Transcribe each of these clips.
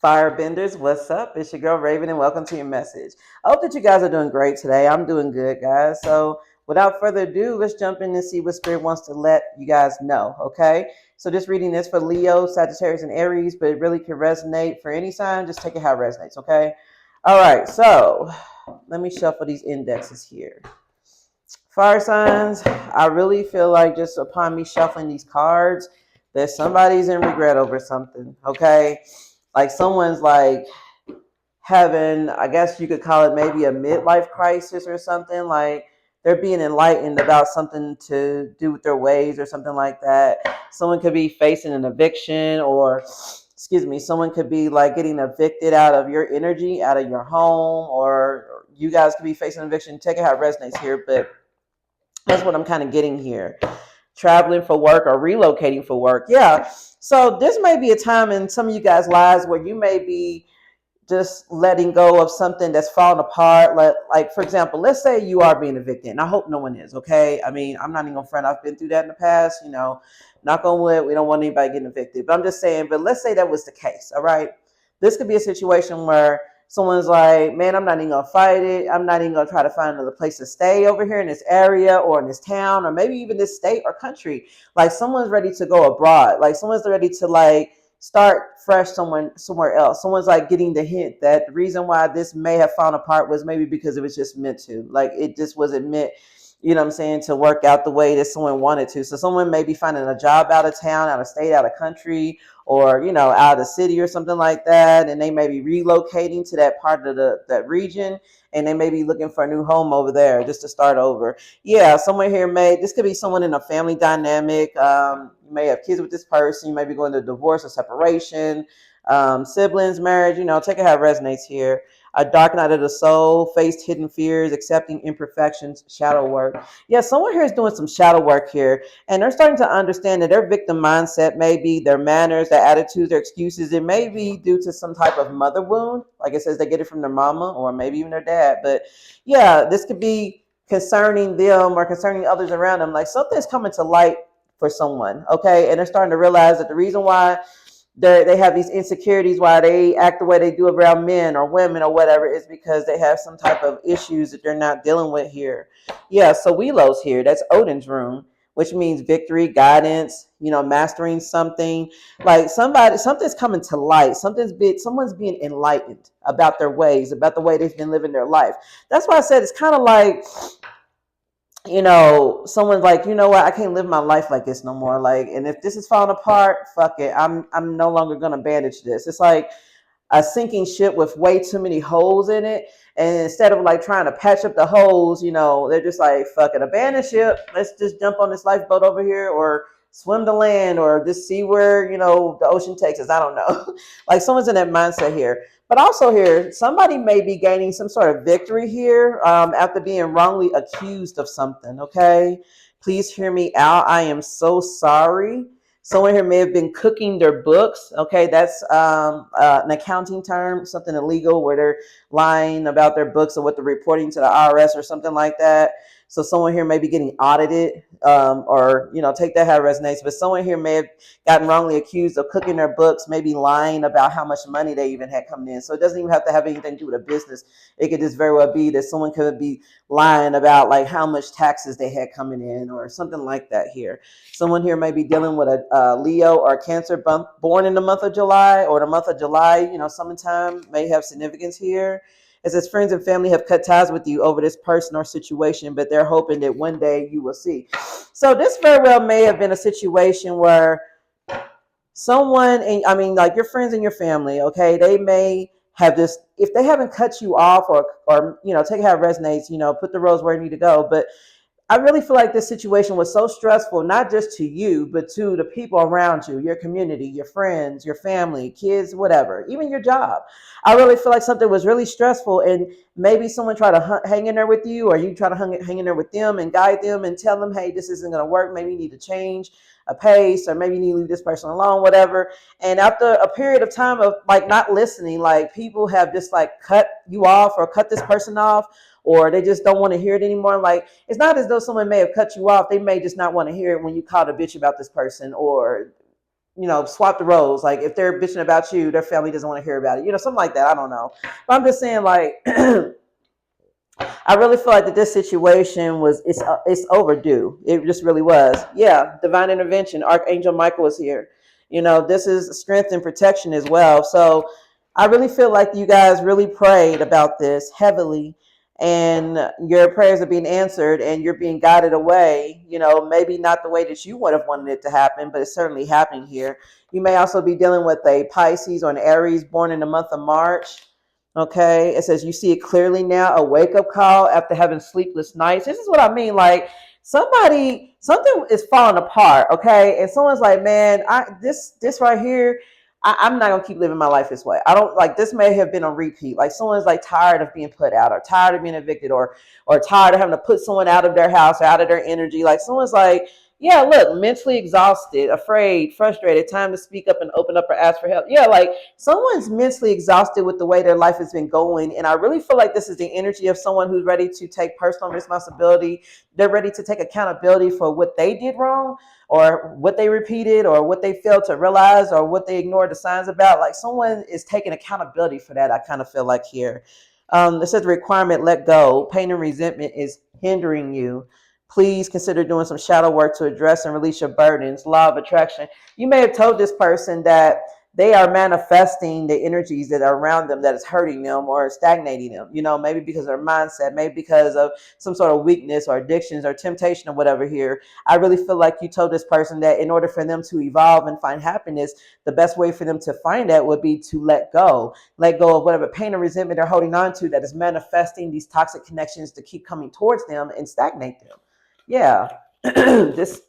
Firebenders, what's up? It's your girl Raven, and welcome to your message. I hope that you guys are doing great today. I'm doing good, guys. So, without further ado, let's jump in and see what Spirit wants to let you guys know, okay? So, just reading this for Leo, Sagittarius, and Aries, but it really can resonate for any sign. Just take it how it resonates, okay? All right, so let me shuffle these indexes here. Fire signs, I really feel like just upon me shuffling these cards, that somebody's in regret over something, okay? Like someone's like having, I guess you could call it maybe a midlife crisis or something. Like they're being enlightened about something to do with their ways or something like that. Someone could be facing an eviction, or excuse me, someone could be like getting evicted out of your energy, out of your home, or you guys could be facing an eviction. Take it how it resonates here, but that's what I'm kind of getting here. Traveling for work or relocating for work. Yeah. So this may be a time in some of you guys' lives where you may be just letting go of something that's fallen apart. Like for example, let's say you are being evicted, and I hope no one is. Okay, I mean, I'm not even gonna front. I've been through that in the past. Knock on wood. We don't want anybody getting evicted, but I'm just saying. But let's say that was the case. All right, this could be a situation where someone's like, man, I'm not even gonna fight it. I'm not even gonna try to find another place to stay over here in this area or in this town or maybe even this state or country. Like someone's ready to go abroad. Like someone's ready to like start fresh somewhere else. Someone's like getting the hint that the reason why this may have fallen apart was maybe because it was just meant to. Like it just wasn't meant, you know what I'm saying, to work out the way that someone wanted to. So someone may be finding a job out of town, out of state, out of country, or out of the city or something like that, and they may be relocating to that part of that region, and they may be looking for a new home over there just to start over. Yeah, someone here this could be someone in a family dynamic. You may have kids with this person. You may be going to divorce or separation, siblings, marriage. Take it how it resonates here. A dark night of the soul, faced hidden fears, accepting imperfections, shadow work. Yeah, someone here is doing some shadow work here, and they're starting to understand that their victim mindset may be their manners, their attitudes, their excuses. It may be due to some type of mother wound. Like it says, they get it from their mama or maybe even their dad. But yeah, this could be concerning them or concerning others around them. Like something's coming to light for someone, okay? And they're starting to realize that the reason why they have these insecurities, why they act the way they do around men or women or whatever, is because they have some type of issues that they're not dealing with here. Yeah, so Welo's here. That's Odin's room, which means victory, guidance, mastering something. Like something's coming to light. Someone's being enlightened about their ways, about the way they've been living their life. That's why I said it's kind of like, someone's like, you know what, I can't live my life like this no more. Like, and if this is falling apart, fuck it. I'm no longer gonna bandage this. It's like a sinking ship with way too many holes in it. And instead of like trying to patch up the holes, they're just like, fuck it, abandon ship. Let's just jump on this lifeboat over here or swim to land or just see where, the ocean takes us. I don't know. Like someone's in that mindset here. But also here, somebody may be gaining some sort of victory here after being wrongly accused of something, okay? Please hear me out. I am so sorry. Someone here may have been cooking their books. Okay, that's an accounting term, something illegal where they're lying about their books or what they're reporting to the IRS or something like that. So someone here may be getting audited, or take that how it resonates. But someone here may have gotten wrongly accused of cooking their books, maybe lying about how much money they even had coming in. So it doesn't even have to have anything to do with a business. It could just very well be that someone could be lying about like how much taxes they had coming in or something like that here. Someone here may be dealing with a Leo or a Cancer born in the month of July or the month of July. Summertime may have significance here. It says friends and family have cut ties with you over this person or situation, but they're hoping that one day you will see. So this very well may have been a situation where someone, and I mean, like your friends and your family, okay, they may have this, if they haven't cut you off or take how it resonates, put the roads where you need to go. But I really feel like this situation was so stressful, not just to you, but to the people around you, your community, your friends, your family, kids, whatever, even your job. I really feel like something was really stressful, and maybe someone tried to hang in there with you, or you try to hang in there with them and guide them and tell them, hey, this isn't going to work. Maybe you need to change a pace, or maybe you need to leave this person alone, whatever. And after a period of time of like not listening, like people have just like cut you off or cut this person off, or they just don't want to hear it anymore. Like, it's not as though someone may have cut you off. They may just not want to hear it when you called a bitch about this person, or swap the roles. Like if they're bitching about you, their family doesn't want to hear about it. Something like that. I don't know. But I'm just saying, like, I really feel like that this situation it's overdue. It just really was. Yeah, divine intervention. Archangel Michael is here. This is strength and protection as well. So I really feel like you guys really prayed about this heavily, and your prayers are being answered, and you're being guided away. Maybe not the way that you would have wanted it to happen, but it's certainly happening here. You may also be dealing with a Pisces or an Aries born in the month of March. Okay, it says you see it clearly now, a wake-up call after having sleepless nights. This is what I mean. Like something is falling apart, okay? And someone's like, man, this right here, I'm not gonna keep living my life this way. I don't like this. May have been on repeat. Like someone's like tired of being put out, or tired of being evicted, or tired of having to put someone out of their house or out of their energy. Like someone's like, yeah, look, mentally exhausted, afraid, frustrated, time to speak up and open up or ask for help. Yeah, like someone's mentally exhausted with the way their life has been going. And I really feel like this is the energy of someone who's ready to take personal responsibility. They're ready to take accountability for what they did wrong, or what they repeated, or what they failed to realize, or what they ignored the signs about. Like someone is taking accountability for that, I kind of feel like here. It says the requirement, let go. Pain and resentment is hindering you. Please consider doing some shadow work to address and release your burdens. Law of attraction. You may have told this person that they are manifesting the energies that are around them that is hurting them or stagnating them, maybe because of their mindset, maybe because of some sort of weakness or addictions or temptation or whatever here. I really feel like you told this person that in order for them to evolve and find happiness, the best way for them to find that would be to let go of whatever pain and resentment they're holding on to that is manifesting these toxic connections to keep coming towards them and stagnate them. Yeah, this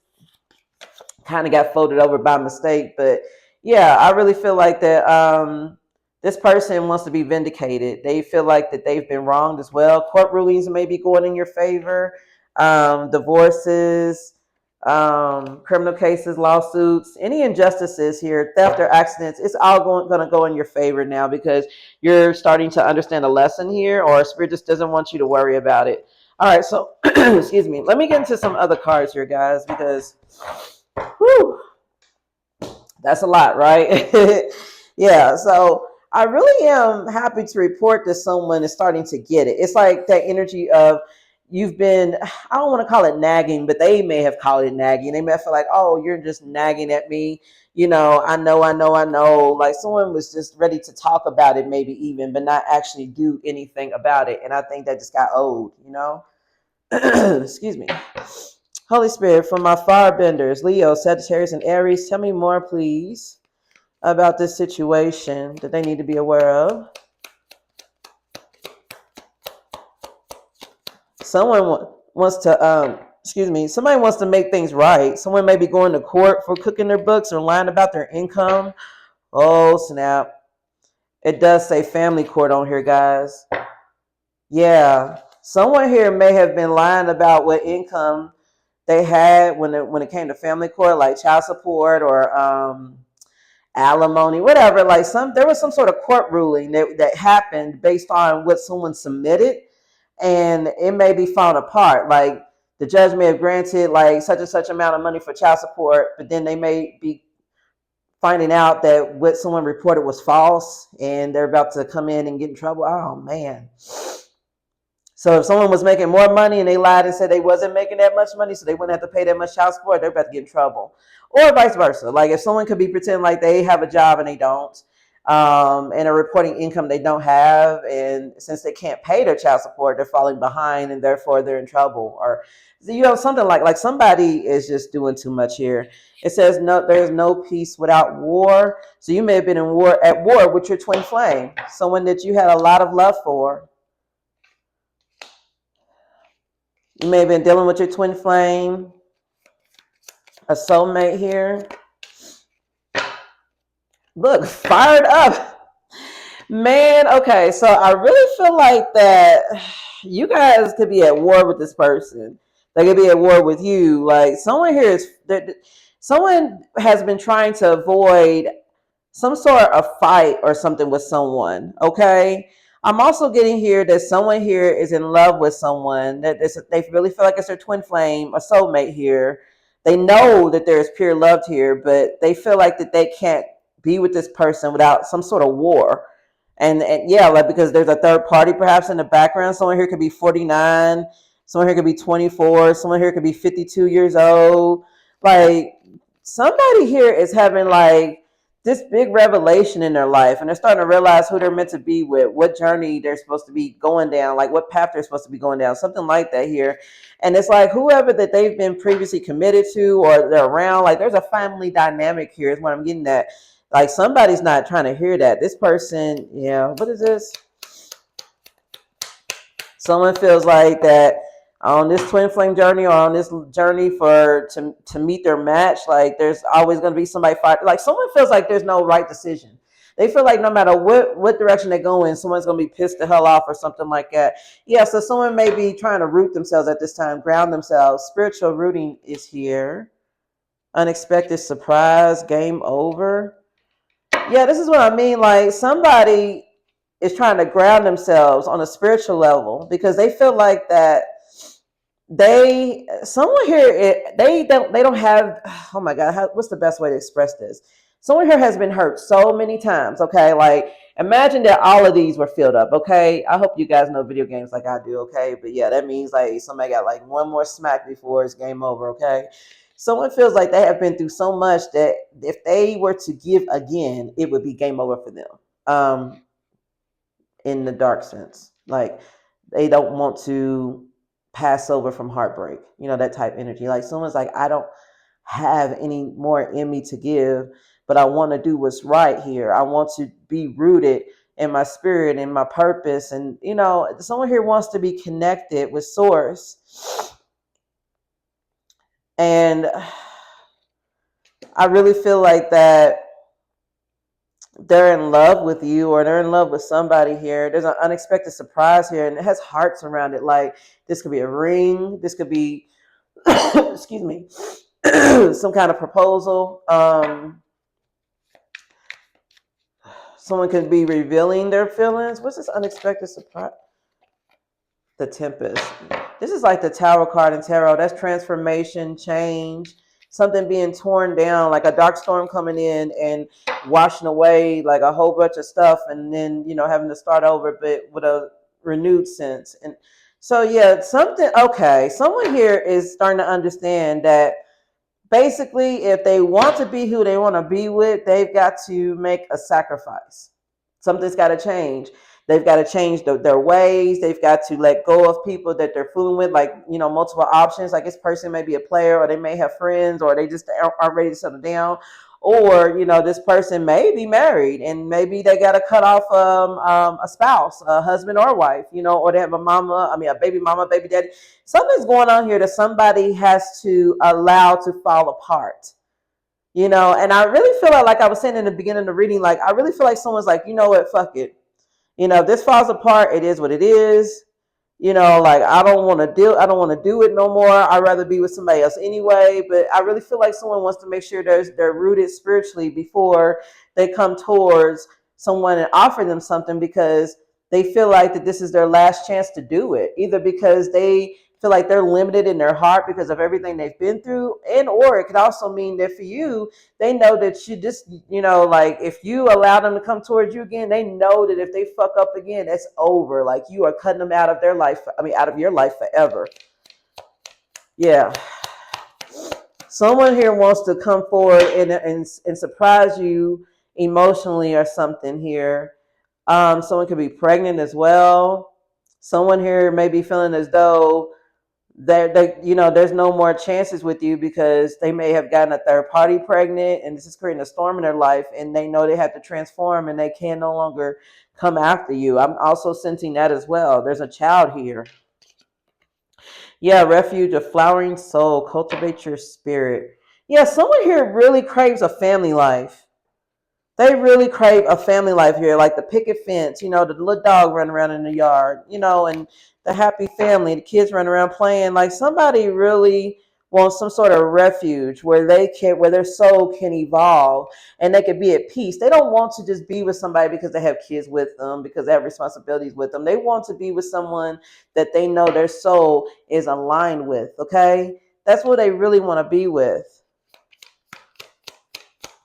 kind of got folded over by mistake, but yeah, I really feel like that this person wants to be vindicated. They feel like that they've been wronged as well. Court rulings may be going in your favor. Divorces, criminal cases, lawsuits, any injustices here, theft or accidents, it's all going to go in your favor now, because you're starting to understand a lesson here, or Spirit just doesn't want you to worry about it. All right, so excuse me. Let me get into some other cards here, guys, because whew, that's a lot, right? Yeah, so I really am happy to report that someone is starting to get it. It's like that energy of you've been, I don't want to call it nagging, but they may have called it nagging. They may feel like, oh, you're just nagging at me. I know. Like someone was just ready to talk about it, maybe even, but not actually do anything about it. And I think that just got old, Excuse me. Holy Spirit, for my firebenders, Leo, Sagittarius, and Aries, tell me more, please, about this situation that they need to be aware of. Someone wants to, somebody wants to make things right. Someone may be going to court for cooking their books or lying about their income. Oh, snap. It does say family court on here, guys. Yeah. Someone here may have been lying about what income they had when it came to family court, like child support or alimony, whatever. Like there was some sort of court ruling that happened based on what someone submitted, and it may be falling apart. Like the judge may have granted like such and such amount of money for child support, but then they may be finding out that what someone reported was false, and they're about to come in and get in trouble. Oh man. So if someone was making more money and they lied and said they wasn't making that much money, so they wouldn't have to pay that much child support, they're about to get in trouble. Or vice versa. Like if someone could be pretending like they have a job and they don't, and are reporting income they don't have, and since they can't pay their child support, they're falling behind and therefore they're in trouble. Or something like somebody is just doing too much here. It says no, there's no peace without war. So you may have been at war with your twin flame, someone that you had a lot of love for. You may have been dealing with your twin flame, a soulmate here. Look, fired up. Man, okay, so I really feel like that you guys could be at war with this person. They could be at war with you. Like someone has been trying to avoid some sort of fight or something with someone, okay? I'm also getting here that someone here is in love with someone, that they really feel like it's their twin flame, a soulmate here. they know that there is pure love here, but they feel like that they can't be with this person without some sort of war. And yeah, like because there's a third party perhaps in the background. Someone here could be 49, someone here could be 24, someone here could be 52 years old. Like somebody here is having like this big revelation in their life, and they're starting to realize who they're meant to be with, what journey they're supposed to be going down, like what path they're supposed to be going down, something like that here. And it's like whoever that they've been previously committed to or they're around, like there's a family dynamic here is what I'm getting at. Like somebody's not trying to hear that. This person, yeah, what is this? Someone feels like that on this twin flame journey or on this journey to meet their match, like there's always going to be somebody fight. Like someone feels like there's no right decision. They feel like no matter what direction they go in, someone's going to be pissed the hell off or something like that. Yeah, so someone may be trying to root themselves at this time, ground themselves. Spiritual rooting is here. Unexpected surprise, game over. Yeah, this is what I mean. Like somebody is trying to ground themselves on a spiritual level because they feel like that someone here they don't have, oh my god, what's the best way to express this? Someone here has been hurt so many times. Okay, like imagine that all of these were filled up. Okay, I hope you guys know video games like I do. Okay, but yeah, that means like somebody got like one more smack before it's game over. Okay, someone feels like they have been through so much that if they were to give again, it would be game over for them. In the dark sense, like they don't want to pass over from heartbreak, that type energy. Like someone's like, I don't have any more in me to give, but I want to do what's right here. I want to be rooted in my spirit and my purpose. And someone here wants to be connected with source. And I really feel like that they're in love with you or they're in love with somebody here. There's an unexpected surprise here, and it has hearts around it. Like this could be a ring. This could be, excuse me, some kind of proposal. Someone could be revealing their feelings. What's this unexpected surprise? The Tempest. This is like the Tower card in tarot. That's transformation, change, something being torn down, like a dark storm coming in and washing away like a whole bunch of stuff, and then having to start over, but with a renewed sense. And so yeah, someone here is starting to understand that basically if they want to be who they want to be with, they've got to make a sacrifice. Something's got to change. They've got to change their ways. They've got to let go of people that they're fooling with, like, multiple options. Like this person may be a player, or they may have friends, or they just aren't ready to settle down. Or, this person may be married and maybe they got to cut off a spouse, a husband or wife, or they have a baby mama, baby daddy. Something's going on here that somebody has to allow to fall apart. And I really feel like I was saying in the beginning of the reading, like, I really feel like someone's like, you know what, fuck it. If this falls apart, it is what it is. Like I don't want to do it no more. I'd rather be with somebody else anyway. But I really feel like someone wants to make sure they're rooted spiritually before they come towards someone and offer them something, because they feel like that this is their last chance to do it. Either because they feel like they're limited in their heart because of everything they've been through, and or it could also mean that for you, they know that you just, like if you allow them to come towards you again, they know that if they fuck up again, it's over. Like you are cutting them out of their life. Out of your life forever. Yeah. Someone here wants to come forward and surprise you emotionally or something here. Someone could be pregnant as well. Someone here may be feeling as though there's no more chances with you because they may have gotten a third party pregnant, and this is creating a storm in their life, and they know they have to transform and they can no longer come after you. I'm also sensing that as well. There's a child here. Yeah, refuge, a flowering soul, cultivate your spirit. Yeah, someone here really craves a family life. They really crave a family life here, like the picket fence, the little dog running around in the yard, and the happy family, the kids running around playing. Like somebody really wants some sort of refuge where their soul can evolve and they can be at peace. They don't want to just be with somebody because they have kids with them, because they have responsibilities with them. They want to be with someone that they know their soul is aligned with, okay? That's what they really want to be with.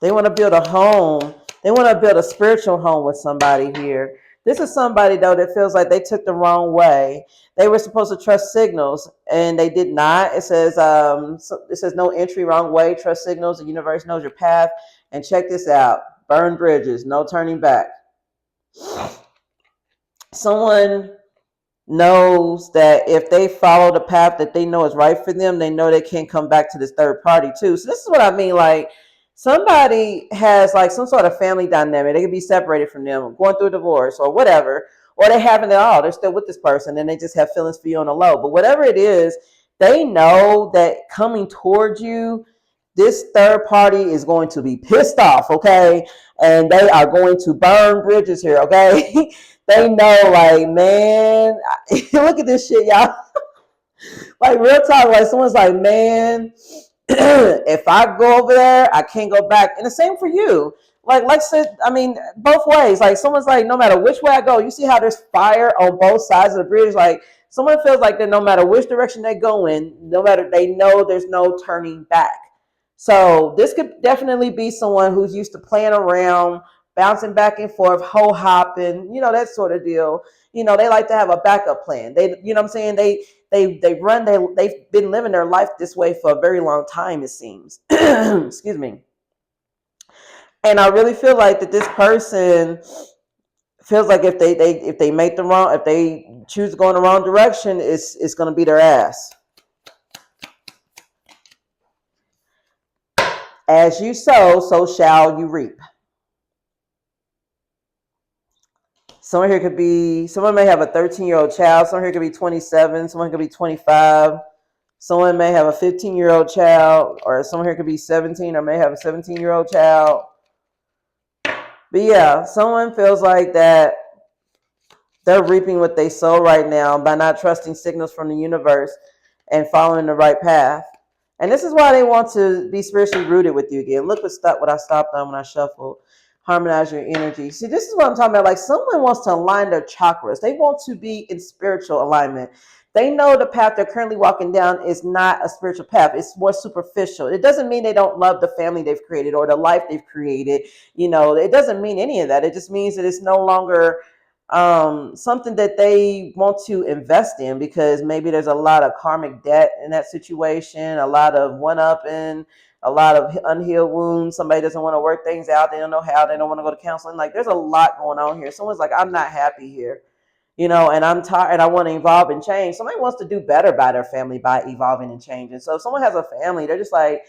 They want to build a home. They want to build a spiritual home with somebody here. This is somebody, though, that feels like they took the wrong way. They were supposed to trust signals, and they did not. It says no entry, wrong way. Trust signals. The universe knows your path. And check this out. Burn bridges. No turning back. Someone knows that if they follow the path that they know is right for them, they know they can't come back to this third party too. So this is what I mean. Like, somebody has like some sort of family dynamic. They could be separated from them, going through a divorce or whatever, or they haven't at all. They're still with this person and they just have feelings for you on the low. But whatever it is, they know that coming towards you, this third party is going to be pissed off, okay? And they are going to burn bridges here, okay? They know, like, man, look at this shit, y'all. Like, real talk, like, someone's like, man, if I go over there, I can't go back. And the same for you. Like said, I mean, both ways. Like, someone's like, no matter which way I go, you see how there's fire on both sides of the bridge. Like, someone feels like that no matter which direction they go in, no matter, they know there's no turning back. So this could definitely be someone who's used to playing around, bouncing back and forth, hoe hopping, that sort of deal. They like to have a backup plan. They, what I'm saying? They've been living their life this way for a very long time, it seems. Excuse me. And I really feel like that this person feels like if they make the wrong, if they choose to go in the wrong direction, it's going to be their ass. As you sow, so shall you reap. Someone may have a 13-year-old child. Someone here could be 27. Someone could be 25. Someone may have a 15-year-old child, or someone here could be 17 or may have a 17-year-old child. But yeah, someone feels like that they're reaping what they sow right now by not trusting signals from the universe and following the right path. And this is why they want to be spiritually rooted with you again. Look what I stopped on when I shuffled. Harmonize your energy. See, this is what I'm talking about. Like, someone wants to align their chakras. They want to be in spiritual alignment. They know the path they're currently walking down is not a spiritual path. It's more superficial. It doesn't mean they don't love the family they've created or the life they've created. It doesn't mean any of that. It just means that it's no longer something that they want to invest in, because maybe there's a lot of karmic debt in that situation, a lot of one-upping, a lot of unhealed wounds. Somebody doesn't want to work things out. They don't know how. They don't want to go to counseling. Like, there's a lot going on here. Someone's like, I'm not happy here, and I'm tired. I want to evolve and change. Somebody wants to do better by their family by evolving and changing. So if someone has a family, they're just like,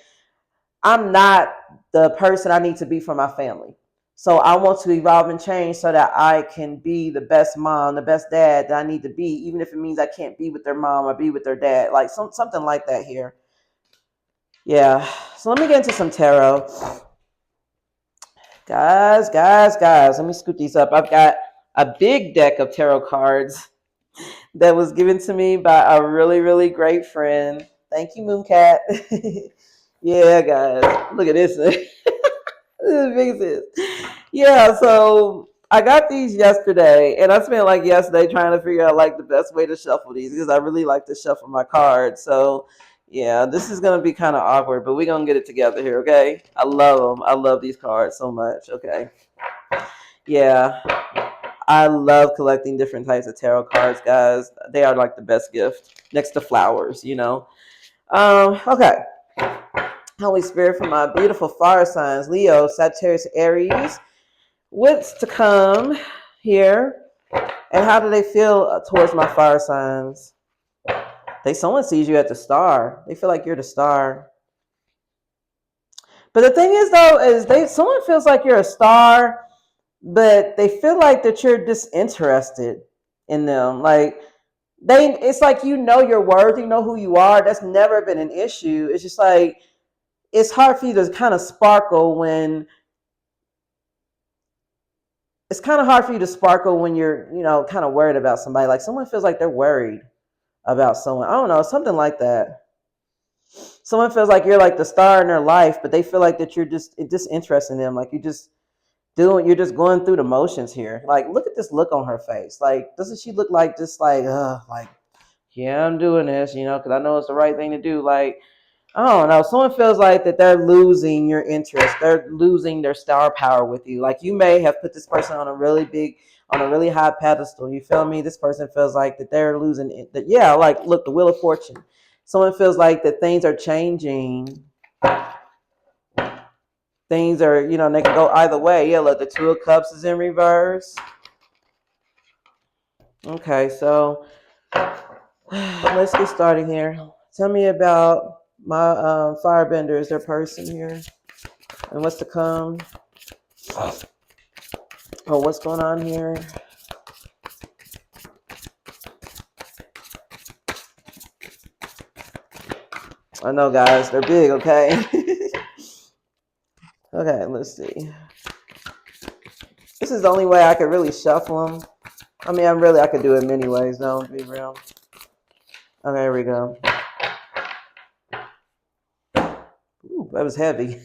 I'm not the person I need to be for my family. So I want to evolve and change so that I can be the best mom, the best dad that I need to be, even if it means I can't be with their mom or be with their dad. Like something like that here. Yeah. So let me get into some tarot. Guys. Let me scoop these up. I've got a big deck of tarot cards that was given to me by a really, really great friend. Thank you, Mooncat. Yeah, guys. Look at this. This is big as this. Yeah, so I got these yesterday, and I spent like yesterday trying to figure out like the best way to shuffle these, because I really like to shuffle my cards. So yeah, this is going to be kind of awkward, but we're going to get it together here, okay? I love them. I love these cards so much, okay? Yeah, I love collecting different types of tarot cards, guys. They are like the best gift next to flowers, Okay. Holy Spirit, for my beautiful fire signs, Leo, Sagittarius, Aries. What's to come here? And how do they feel towards my fire signs? Someone sees you at the star. They feel like you're the star. But the thing is, though, is someone feels like you're a star, but they feel like that you're disinterested in them. Like it's like your worth, who you are. That's never been an issue. It's just like it's hard for you to kind of sparkle when. It's kind of hard for you to sparkle when you're, kind of worried about somebody. Like someone feels like they're worried about someone. I don't know, something like that. Someone feels like you're like the star in their life, but they feel like that you're just interested in them. Like you're just going through the motions here. Like, look at this look on her face. Like, doesn't she look like just like, yeah, I'm doing this, because I know it's the right thing to do. Like, I don't know. Someone feels like that they're losing your interest. They're losing their star power with you. Like you may have put this person on a really big, on a really high pedestal. You feel me? This person feels like that they're losing it. That yeah, like look, the Wheel of Fortune. Someone feels like that things are changing. Things are, they can go either way. Yeah, look, the Two of Cups is in reverse. Okay, so let's get started here. Tell me about my firebender. Is there a person here? And what's to come? Oh, what's going on here? I know, guys, they're big, okay? Okay, let's see. This is the only way I could really shuffle them. I mean, I could do it many ways, though, to be real. Okay, here we go. Ooh, that was heavy.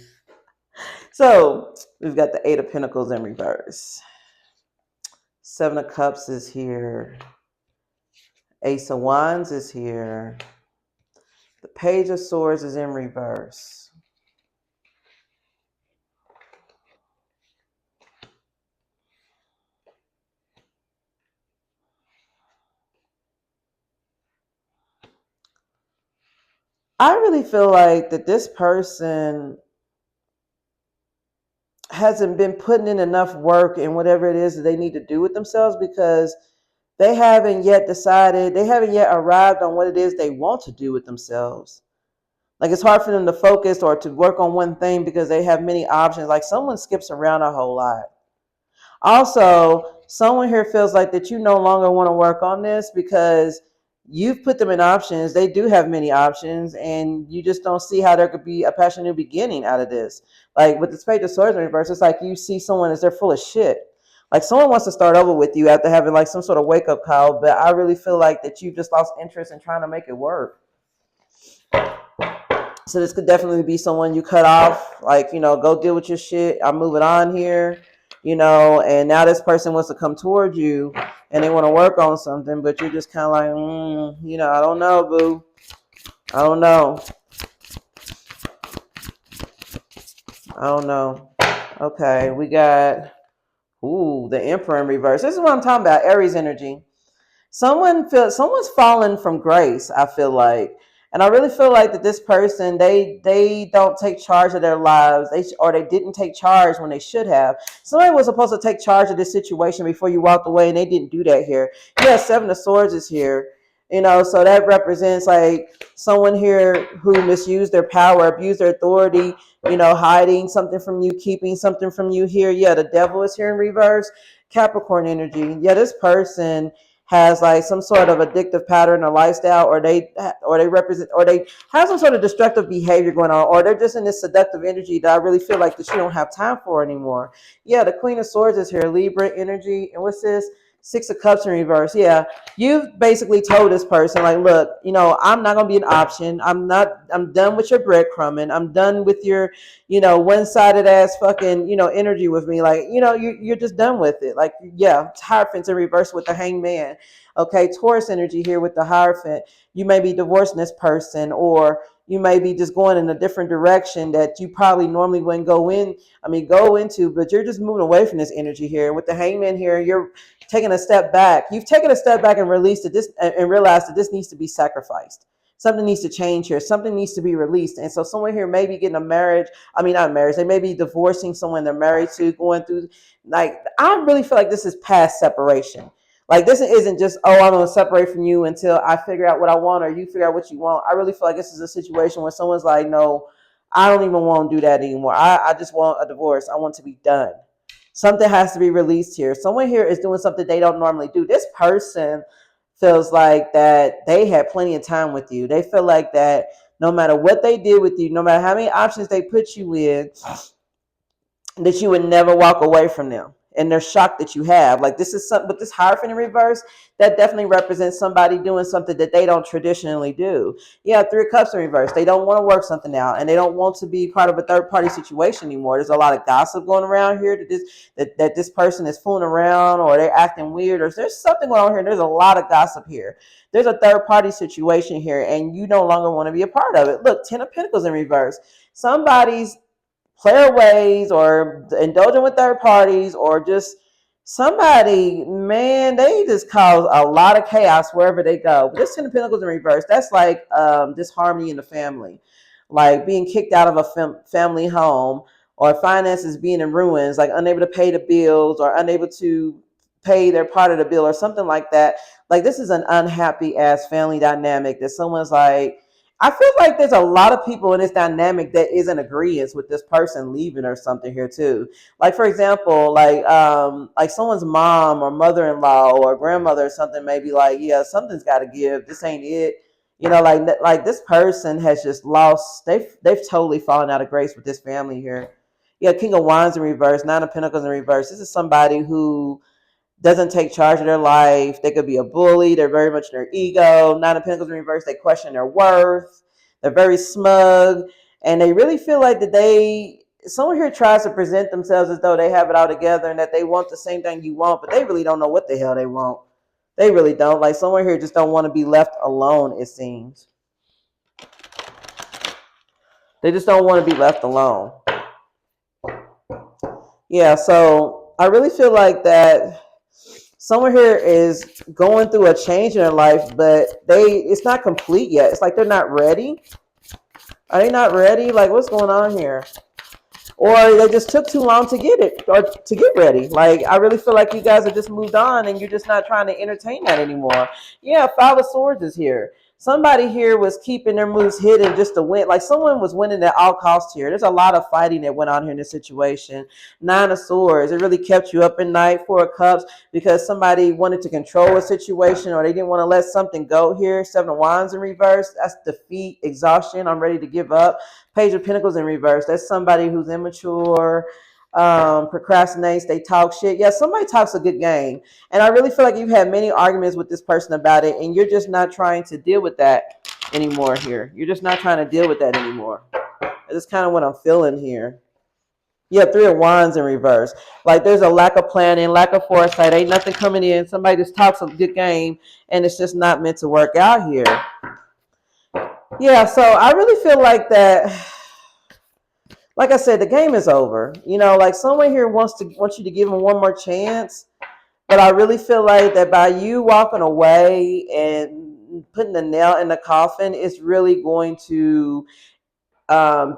So, we've got the Eight of Pentacles in reverse. Seven of Cups is here. Ace of Wands is here. The Page of Swords is in reverse. I really feel like that this person hasn't been putting in enough work in whatever it is that they need to do with themselves, because they haven't yet decided, they haven't yet arrived on what it is they want to do with themselves. Like it's hard for them to focus or to work on one thing because they have many options. Like someone skips around a whole lot. Also, someone here feels like that you no longer want to work on this because you've put them in options. They do have many options, and you just don't see how there could be a passion new beginning out of this. Like with the Page of Swords in reverse, it's like you see someone as they're full of shit. Like someone wants to start over with you after having like some sort of wake up call, but I really feel like that you've just lost interest in trying to make it work. So this could definitely be someone you cut off, like, go deal with your shit. I'm moving on here, and now this person wants to come towards you and they want to work on something, but you're just kind of like, I don't know, boo. I don't know. Okay, we got, the Emperor in reverse. This is what I'm talking about, Aries energy. Someone's fallen from grace, I feel like. And I really feel like that this person, they don't take charge of their lives. They didn't take charge when they should have. Somebody was supposed to take charge of this situation before you walked away, and they didn't do that here. Yeah, Seven of Swords is here. So that represents like someone here who misused their power, abused their authority, hiding something from you, keeping something from you here. Yeah, the Devil is here in reverse. Capricorn energy. Yeah, this person has like some sort of addictive pattern or lifestyle, or they have some sort of destructive behavior going on, or they're just in this seductive energy that I really feel like that you don't have time for anymore. Yeah, the Queen of Swords is here, Libra energy. And what's this? Six of Cups in reverse. Yeah, you've basically told this person, like, look, I'm not going to be an option. I'm done with your breadcrumbing. I'm done with your, one-sided ass fucking, energy with me. Like, you're just done with it. Like, yeah, Hierophant in reverse with the Hangman. Okay, Taurus energy here with the Hierophant. You may be divorcing this person, or you may be just going in a different direction that you probably normally wouldn't go into, but you're just moving away from this energy here. With the Hangman here, you're taking a step back. You've taken a step back and released it, and realized that this needs to be sacrificed. Something needs to change here. Something needs to be released. And so someone here may be getting a marriage. I mean, not marriage. They may be divorcing someone they're married to, going through, like, I really feel like this is past separation. Like, this isn't just, oh, I'm going to separate from you until I figure out what I want, or you figure out what you want. I really feel like this is a situation where someone's like, no, I don't even want to do that anymore. I just want a divorce. I want to be done. Something has to be released here. Someone here is doing something they don't normally do. This person feels like that they had plenty of time with you. They feel like that no matter what they did with you, no matter how many options they put you in, that you would never walk away from them. and they're shocked that you have. Like this is something, but this Hierophant in reverse, that definitely represents somebody doing something that they don't traditionally do. Yeah, Three of Cups in reverse. They don't want to work something out, and they don't want to be part of a third party situation anymore. There's a lot of gossip going around here that this person is fooling around, or they're acting weird, or there's something going on here. There's a lot of gossip here. There's a third party situation here, and you no longer want to be a part of it. Look, Ten of Pentacles in reverse. Somebody's player ways or indulging with third parties, or just somebody, man, they just cause a lot of chaos wherever they go. But this Ten of Pentacles in reverse, that's like disharmony in the family, like being kicked out of a family home, or finances being in ruins, like unable to pay the bills or unable to pay their part of the bill or something like that. Like this is an unhappy ass family dynamic that someone's like, I feel like there's a lot of people in this dynamic that isn't agreeing with this person leaving or something here too. Like for example, like someone's mom or mother-in-law or grandmother or something may be like, yeah, something's got to give. This ain't it. You know, like this person has just lost. They've totally fallen out of grace with this family here. Yeah, King of Wands in reverse, Nine of Pentacles in reverse. This is somebody who doesn't take charge of their life. They could be a bully. They're very much in their ego. Nine of Pentacles in reverse, they question their worth. They're very smug. And they really feel like that someone here tries to present themselves as though they have it all together and that they want the same thing you want, but they really don't know what the hell they want. They really don't. Like someone here just don't want to be left alone, it seems. They just don't want to be left alone. Yeah, so I really feel like that someone here is going through a change in their life, but it's not complete yet. It's like they're not ready. Are they not ready? Like, what's going on here? Or they just took too long to get it or to get ready. Like, I really feel like you guys have just moved on and you're just not trying to entertain that anymore. Yeah, Five of Swords is here. Somebody here was keeping their moves hidden just to win. Like someone was winning at all costs here. There's a lot of fighting that went on here in this situation. Nine of Swords. It really kept you up at night. Four of Cups because somebody wanted to control a situation or they didn't want to let something go here. Seven of Wands in reverse. That's defeat, exhaustion. I'm ready to give up. Page of Pentacles in reverse. That's somebody who's immature, procrastinates, they talk shit. Yeah, somebody talks a good game. And I really feel like you've had many arguments with this person about it, and you're just not trying to deal with that anymore here. You're just not trying to deal with that anymore. That's kind of what I'm feeling here. Yeah, Three of Wands in reverse. Like there's a lack of planning, lack of foresight. Ain't nothing coming in. Somebody just talks a good game, and it's just not meant to work out here. Yeah, so I really feel like that. Like I said, the game is over. You know, like someone here wants you to give them one more chance. But I really feel like that by you walking away and putting the nail in the coffin, it's really going to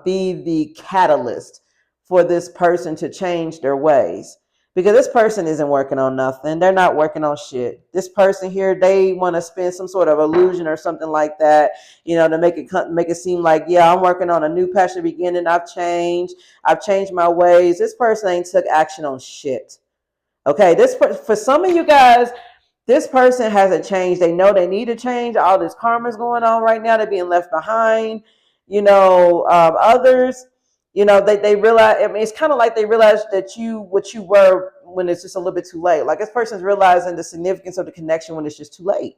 be the catalyst for this person to change their ways. Because this person isn't working on nothing. They're not working on shit. This person here, they want to spin some sort of illusion or something like that, you know, to make it seem like, yeah, I'm working on a new passion beginning. I've changed my ways. This person ain't took action on shit. Okay, for some of you guys, this person hasn't changed. They know they need to change. All this karma is going on right now. They're being left behind. You know, others, you know, they realize. I mean, it's kind of like they realize that what you were when it's just a little bit too late. Like this person's realizing the significance of the connection when it's just too late.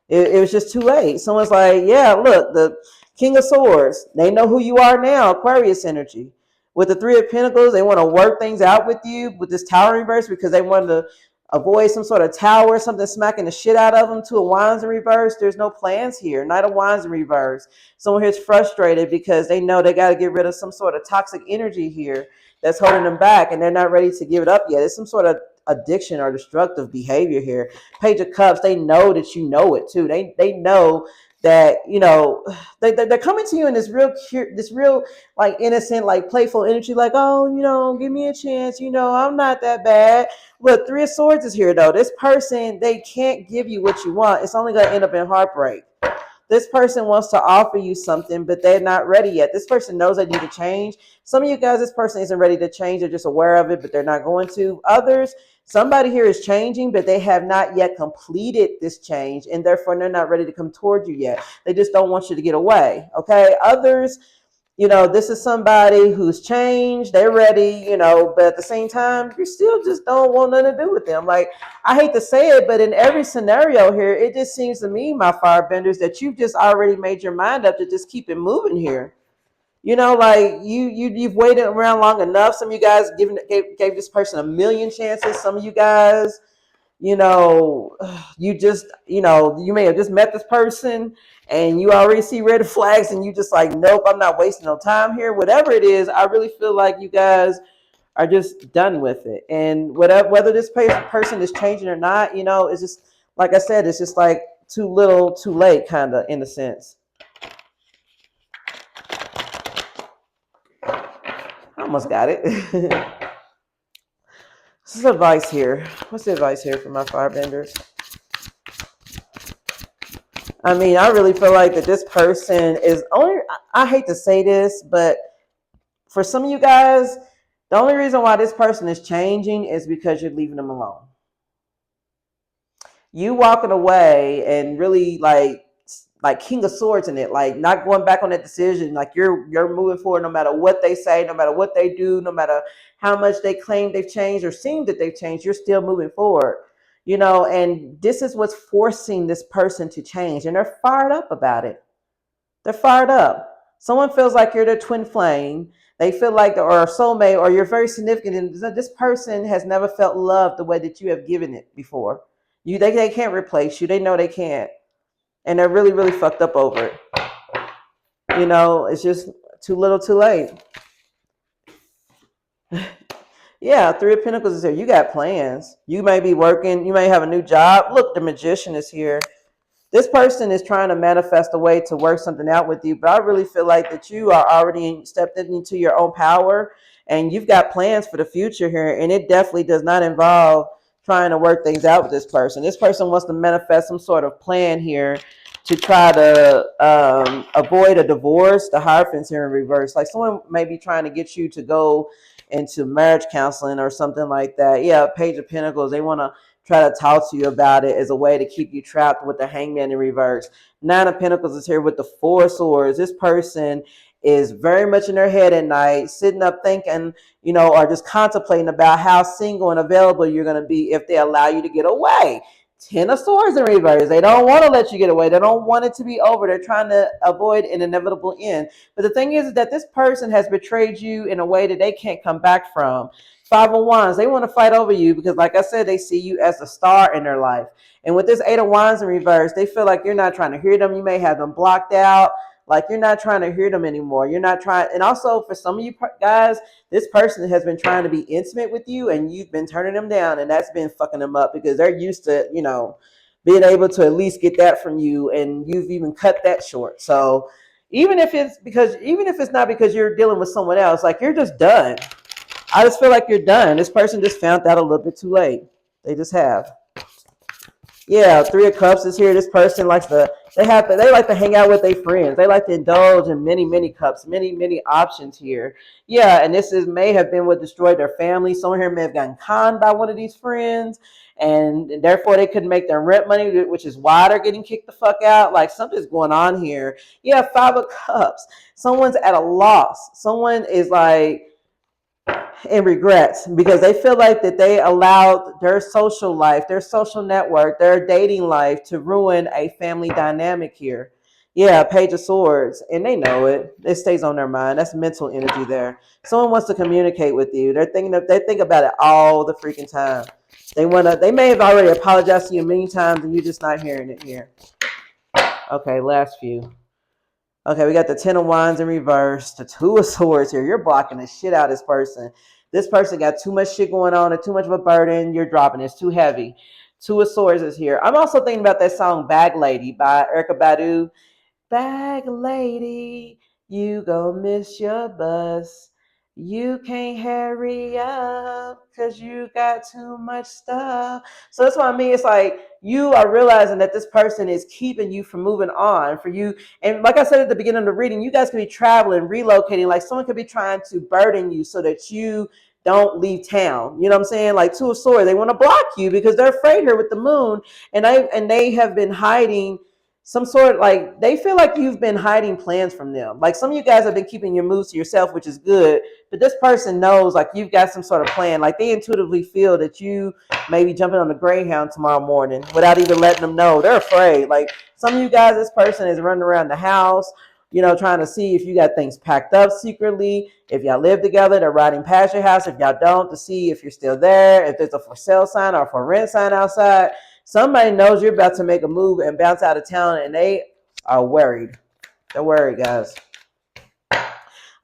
It was just too late. Someone's like, yeah, look, the King of Swords. They know who you are now. Aquarius energy. With the Three of Pentacles, they want to work things out with you with this Tower reverse because they want to avoid some sort of tower, something smacking the shit out of them. Two of Wands in reverse. There's no plans here. Knight of Wands in reverse. Someone here's frustrated because they know they got to get rid of some sort of toxic energy here that's holding them back and they're not ready to give it up yet. It's some sort of addiction or destructive behavior here. Page of Cups, they know that you know it too. They know that, you know, they're coming to you in this real like innocent, like playful energy, like, oh, you know, give me a chance, you know, I'm not that bad. But Three of Swords is here though. This person, they can't give you what you want. It's only going to end up in heartbreak. This person wants to offer you something, but they're not ready yet. This person knows they need to change. Some of you guys, this person isn't ready to change. They're just aware of it, but they're not going to. Others, somebody here is changing, but they have not yet completed this change, and therefore they're not ready to come toward you yet. They just don't want you to get away, okay? Others, This is somebody who's changed, they're ready, but at the same time, you still just don't want nothing to do with them. Like, I hate to say it, but in every scenario here, it just seems to me, my firebenders, that you've just already made your mind up to just keep it moving here. Like you've waited around long enough. Some of you guys gave this person a million chances. Some of you guys, you know, you just, you may have just met this person and you already see red flags and you just like, nope, I'm not wasting no time here. Whatever it is, I really feel like you guys are just done with it. And whether this person is changing or not, it's just, like I said, it's just like too little, too late, kind of, in a sense. I almost got it. This is advice here. What's the advice here for my firebenders? I mean, I really feel like that this person is only, I hate to say this, but for some of you guys, the only reason why this person is changing is because you're leaving them alone. You walking away and really like King of Swords in it, like not going back on that decision. Like you're moving forward no matter what they say, no matter what they do, no matter how much they claim they've changed or seem that they've changed, you're still moving forward. And this is what's forcing this person to change. And they're fired up about it. They're fired up. Someone feels like you're their twin flame. They feel like, or a soulmate, or you're very significant. And this person has never felt love the way that you have given it before. They can't replace you. They know they can't. And they're really, really fucked up over it. It's just too little, too late. Yeah, Three of Pentacles is here. You got plans. You may be working. You may have a new job. Look, the Magician is here. This person is trying to manifest a way to work something out with you, but I really feel like that you are already stepped into your own power and you've got plans for the future here, and it definitely does not involve trying to work things out with this person. This person wants to manifest some sort of plan here to try to avoid a divorce. The Hierophant's here in reverse. Like someone may be trying to get you to go into marriage counseling or something like that. Yeah, Page of Pentacles. They want to try to talk to you about it as a way to keep you trapped with the Hangman in reverse. Nine of Pentacles is here with the Four of Swords. This person is very much in their head at night, sitting up thinking, or just contemplating about how single and available you're going to be if they allow you to get away. Ten of Swords in reverse. They don't want to let you get away. They don't want it to be over. They're trying to avoid an inevitable end. But the thing is that this person has betrayed you in a way that they can't come back from. Five of Wands, they want to fight over you because, like I said, they see you as a star in their life. And with this Eight of Wands in reverse, they feel like you're not trying to hear them. You may have them blocked out. Like you're not trying to hear them anymore. You're not trying. And also for some of you guys, this person has been trying to be intimate with you and you've been turning them down, and that's been fucking them up because they're used to, being able to at least get that from you, and you've even cut that short. So even if it's not because you're dealing with someone else, like you're just done. I just feel like you're done. This person just found out a little bit too late. They just have. Yeah, Three of Cups is here. This person likes they like to hang out with their friends. They like to indulge in many, many cups, many, many options here. Yeah, and may have been what destroyed their family. Someone here may have gotten conned by one of these friends, and therefore they couldn't make their rent money, which is why they're getting kicked the fuck out. Like something's going on here. Yeah, Five of Cups. Someone's at a loss. Someone is like in regrets because they feel like that they allowed their social life, their social network, their dating life to ruin a family dynamic here. Yeah, Page of Swords, and they know it. It stays on their mind. That's mental energy there. Someone wants to communicate with you. They think about it all the freaking time. They may have already apologized to you a million times and you're just not hearing it here. Okay, last few. Okay, we got the Ten of Wands in reverse, the Two of Swords here. You're blocking the shit out of this person. This person got too much shit going on and too much of a burden. You're dropping it. It's too heavy. Two of Swords is here. I'm also thinking about that song Bag Lady by Erykah Badu. Bag Lady, you go miss your bus. You can't hurry up because you got too much stuff. So that's what I mean. It's like you are realizing that this person is keeping you from moving on for you. And like I said at the beginning of the reading, you guys could be traveling, relocating. Like someone could be trying to burden you so that you don't leave town. You know what I'm saying? Like Two of Swords, they want to block you because they're afraid here with the moon. And they have been hiding some sort, like they feel like you've been hiding plans from them. Like some of you guys have been keeping your moves to yourself, which is good, but this person knows like you've got some sort of plan. Like they intuitively feel that you may be jumping on the Greyhound tomorrow morning without even letting them know. They're afraid. Like some of you guys, this person is running around the house, trying to see if you got things packed up secretly. If y'all live together, they're riding past your house. If y'all don't, to see if you're still there, if there's a for sale sign or for rent sign outside. Somebody knows you're about to make a move and bounce out of town, and they are worried. They're worried, guys. All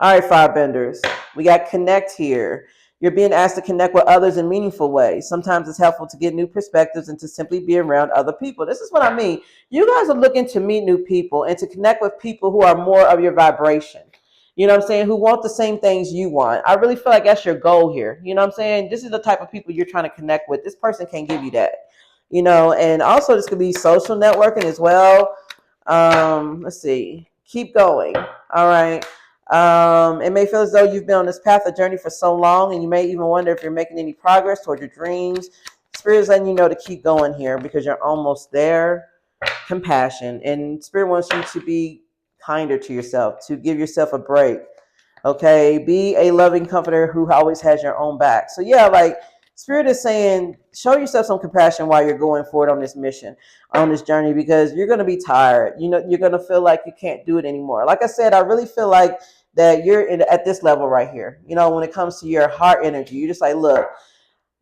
right, firebenders. We got connect here. You're being asked to connect with others in meaningful ways. Sometimes it's helpful to get new perspectives and to simply be around other people. This is what I mean. You guys are looking to meet new people and to connect with people who are more of your vibration. You know what I'm saying? Who want the same things you want. I really feel like that's your goal here. You know what I'm saying? This is the type of people you're trying to connect with. This person can't give you that. And also this could be social networking as well. Let's see. Keep going. All right. It may feel as though you've been on this path of journey for so long, and you may even wonder if you're making any progress toward your dreams. Spirit is letting you know to keep going here because you're almost there. Compassion. And Spirit wants you to be kinder to yourself, to give yourself a break. Okay. Be a loving comforter who always has your own back. So yeah, like Spirit is saying, show yourself some compassion while you're going forward on this mission, on this journey, because you're going to be tired. You're going to feel like you can't do it anymore. Like I said, I really feel like that you're at this level right here. When it comes to your heart energy, you're just like, look,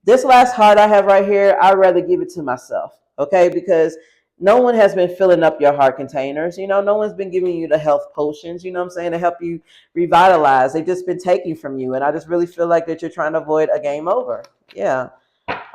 this last heart I have right here, I'd rather give it to myself. Okay. Because no one has been filling up your heart containers. No one's been giving you the health potions, what I'm saying, to help you revitalize. They've just been taking from you. And I just really feel like that you're trying to avoid a game over. Yeah.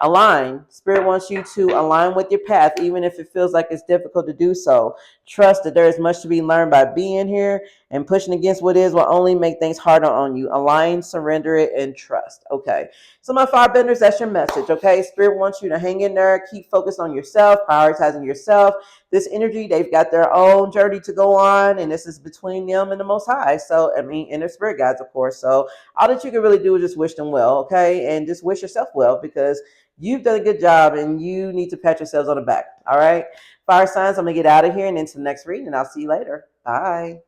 Align. Spirit wants you to align with your path, even if it feels like it's difficult to do so. Trust that there is much to be learned by being here, and pushing against what is will only make things harder on you. Align, surrender it, and trust. Okay. So my firebenders, that's your message. Okay. Spirit wants you to hang in there, keep focused on yourself, prioritizing yourself. This energy, they've got their own journey to go on, and this is between them and the Most High. So, inner spirit guides, of course. So all that you can really do is just wish them well. Okay. And just wish yourself well, because you've done a good job and you need to pat yourselves on the back. All right. Fire signs, I'm going to get out of here and into the next reading, and I'll see you later. Bye.